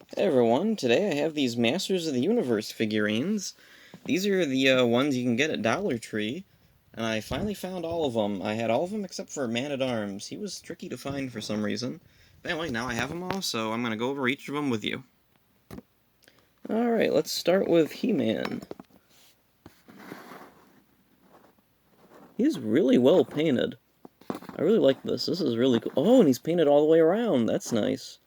Hey everyone, today I have these Masters of the Universe figurines. These are the ones you can get at Dollar Tree, and I finally found all of them. I had all of them except for Man-at-Arms. He was tricky to find for some reason. But anyway, now I have them all, so I'm going to go over each of them with you. Alright, let's start with HeMan. He's really well painted. I really like this. This is really cool. Oh, and he's painted all the way around. That's nice.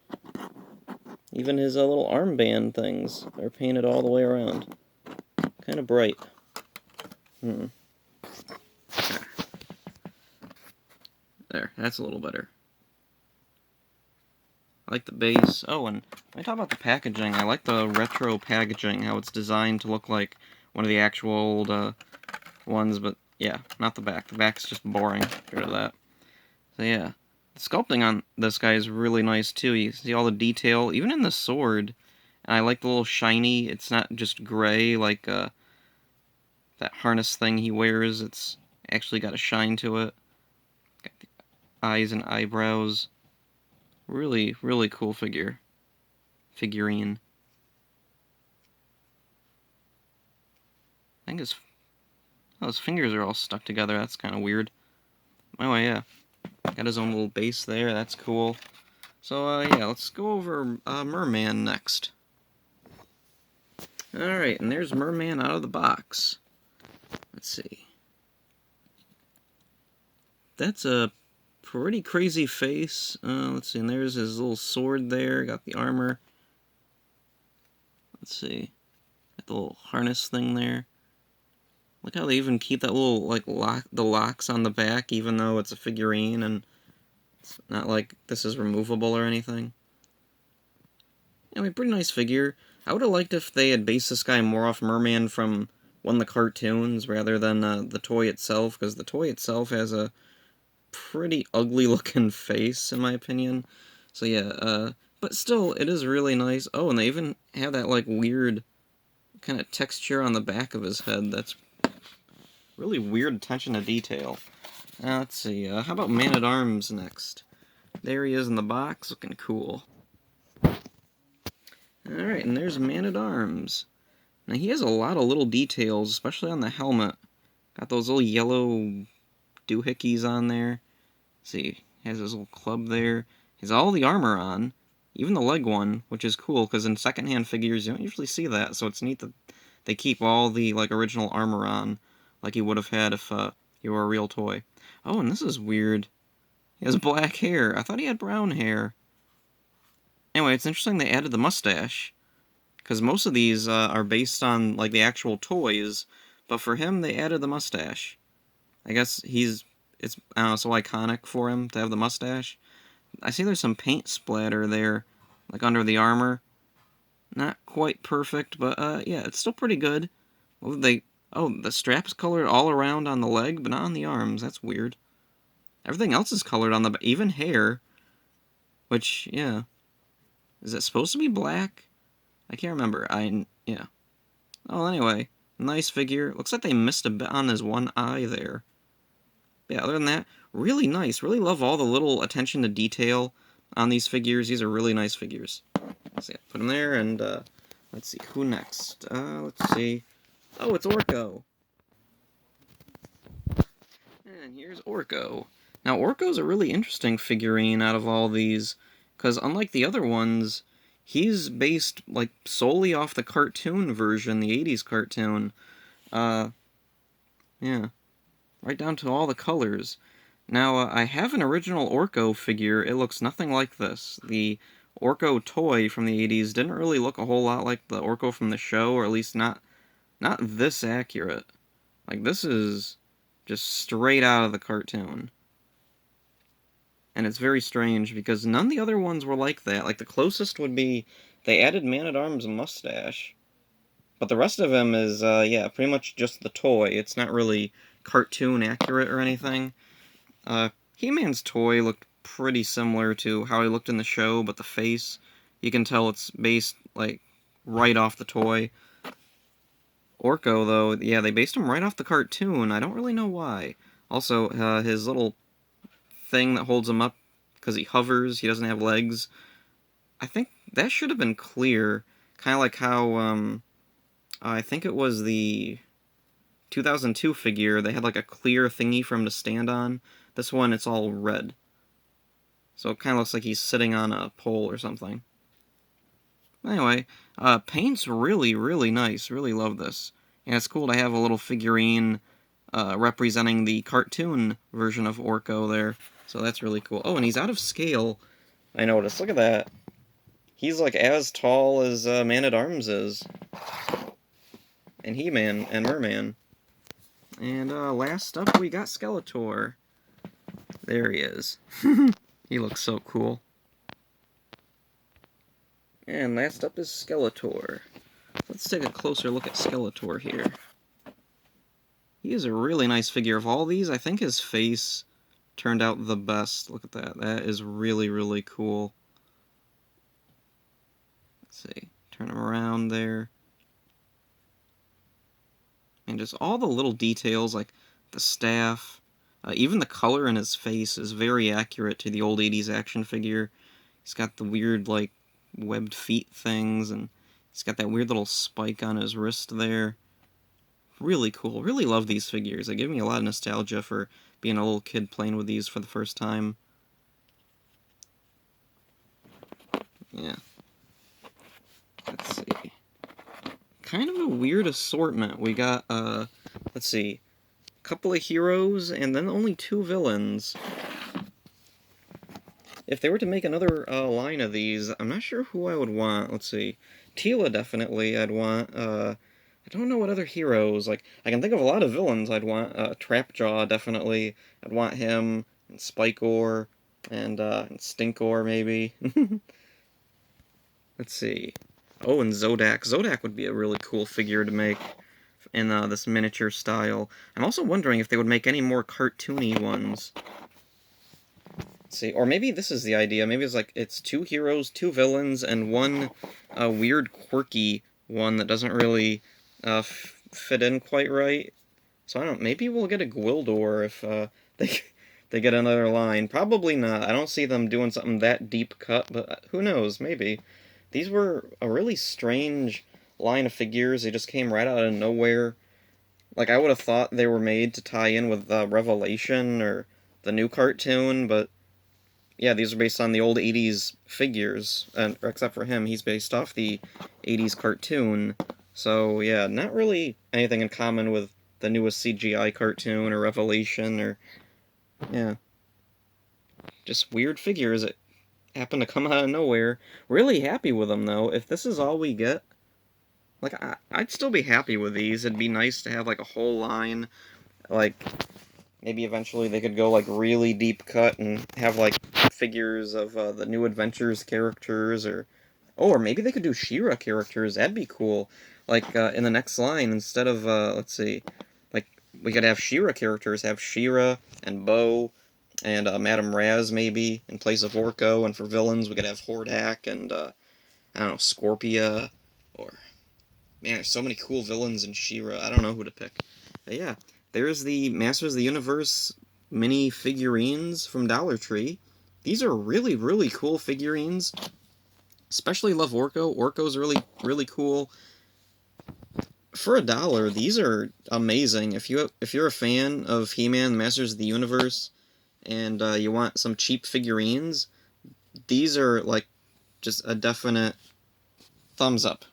Even his little armband things are painted all the way around. Kind of bright. There, that's a little better. I like the base. Oh, and when I talk about the packaging, I like the retro packaging, how it's designed to look like one of the actual old ones, but yeah, not the back. The back's just boring. Get rid of that. So yeah, the sculpting on this guy is really nice too. You see all the detail, even in the sword. And I like the little shiny, it's not just gray like that harness thing he wears. It's actually got a shine to it. Got the eyes and eyebrows. Really, really cool figurine. I think his fingers are all stuck together. That's kind of weird. Anyway, yeah, got his own little base there. That's cool. So yeah, let's go over Merman next. All right, and there's Merman out of the box. Let's see. That's a pretty crazy face. Let's see, and there's his little sword there. Got the armor. Let's see. Got the little harness thing there. Look how they even keep that little, like, the locks on the back, even though it's a figurine, and it's not like this is removable or anything. Anyway, pretty nice figure. I would have liked if they had based this guy more off Merman from one of the cartoons, rather than the toy itself, because the toy itself has a pretty ugly-looking face, in my opinion. So yeah, but still, it is really nice. Oh, and they even have that, like, weird kind of texture on the back of his head. That's really weird attention to detail. Let's see, how about Man-at-Arms next? There he is in the box, looking cool. Alright, and there's Man-at-Arms. Now, he has a lot of little details, especially on the helmet. Got those little yellow doohickeys on there. Let's see, has his little club there. He has all the armor on, even the leg one, which is cool, because in secondhand figures, you don't usually see that, so it's neat that they keep all the, like, original armor on, like you would have had if he were a real toy. Oh, and this is weird. He has black hair. I thought he had brown hair. Anyway, it's interesting they added the mustache, because most of these are based on, like, the actual toys, but for him, they added the mustache. I guess it's, I don't know, so iconic for him to have the mustache. I see there's some paint splatter there, like under the armor. Not quite perfect, but yeah, it's still pretty good. Well, the strap's colored all around on the leg, but not on the arms. That's weird. Everything else is colored on the, even hair, which, yeah. Is it supposed to be black? I can't remember. Yeah. Oh, anyway, nice figure. Looks like they missed a bit on his one eye there. Yeah, other than that, really nice. Really love all the little attention to detail on these figures. These are really nice figures. So yeah, put them there, and let's see, who next? Let's see. Oh, it's Orco. And here's Orco. Now, Orco's a really interesting figurine out of all these, because unlike the other ones, he's based, like, solely off the cartoon version, the 80s cartoon. Yeah. Right down to all the colors. Now, I have an original Orco figure. It looks nothing like this. The Orco toy from the 80s didn't really look a whole lot like the Orco from the show, or at least not this accurate. Like, this is just straight out of the cartoon. And it's very strange, because none of the other ones were like that. Like, the closest would be, they added Man-at-Arms mustache. But the rest of him is, yeah, pretty much just the toy. It's not really cartoon accurate or anything. HeMan's toy looked pretty similar to how he looked in the show, but the face, you can tell it's based, like, right off the toy. Orco, though, yeah, they based him right off the cartoon. I don't really know why. Also, his little thing that holds him up, because he hovers, he doesn't have legs. I think that should have been clear. Kind of like how, I think it was the 2002 figure, they had like a clear thingy for him to stand on. This one, it's all red. So it kind of looks like he's sitting on a pole or something. Anyway, paint's really, really nice. Really love this. And it's cool to have a little figurine representing the cartoon version of Orco there. So that's really cool. Oh, and he's out of scale. I noticed. Look at that. He's like as tall as Man-at-Arms is. And HeMan and Merman. And last up, we got Skeletor. There he is. He looks so cool. And last up is Skeletor. Let's take a closer look at Skeletor here. He is a really nice figure. Of all these, I think his face turned out the best. Look at that. That is really, really cool. Let's see. Turn him around there. And just all the little details, like the staff. Even the color in his face is very accurate to the old 80s action figure. He's got the weird, like, webbed feet things, and he's got that weird little spike on his wrist there. Really cool. Really love these figures. They give me a lot of nostalgia for being a little kid playing with these for the first time. Yeah. Let's see. Kind of a weird assortment. We got, let's see, a couple of heroes, and then only 2 villains. If they were to make another line of these, I'm not sure who I would want. Let's see. Teela, definitely, I'd want. I don't know what other heroes. Like, I can think of a lot of villains I'd want. Trapjaw, definitely. I'd want him, and Spikor, and Stinkor, maybe. Let's see. Oh, and Zodak. Zodak would be a really cool figure to make in this miniature style. I'm also wondering if they would make any more cartoony ones. See, or maybe this is the idea. Maybe it's like it's 2 heroes, 2 villains, and one weird, quirky one that doesn't really fit in quite right. So I don't. Maybe we'll get a Gwildor if they get another line. Probably not. I don't see them doing something that deep cut, but who knows? Maybe. These were a really strange line of figures. They just came right out of nowhere. Like I would have thought they were made to tie in with Revelation or the new cartoon, but. Yeah, these are based on the old 80s figures, and except for him, he's based off the 80s cartoon. So, yeah, not really anything in common with the newest CGI cartoon or Revelation or... Yeah. Just weird figures that happen to come out of nowhere. Really happy with them, though. If this is all we get, like, I'd still be happy with these. It'd be nice to have, like, a whole line, like... Maybe eventually they could go, like, really deep cut and have, like, figures of the New Adventures characters, or... Oh, or maybe they could do She-Ra characters. That'd be cool. Like, in the next line, instead of, let's see... Like, we could have She-Ra characters. Have She-Ra and Bo and Madame Raz, maybe, in place of Orco. And for villains, we could have Hordak and, I don't know, Scorpia, or... Man, there's so many cool villains in She-Ra. I don't know who to pick. But yeah. There's the Masters of the Universe mini figurines from Dollar Tree. These are really, really cool figurines. Especially love Orco. Orco's really, really cool. For $1, these are amazing. If you're a fan of HeMan, Masters of the Universe, and you want some cheap figurines, these are like just a definite thumbs up.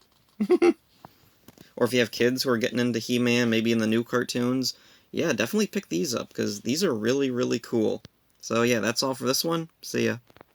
Or if you have kids who are getting into HeMan, maybe in the new cartoons, yeah, definitely pick these up, because these are really, really cool. So yeah, that's all for this one. See ya.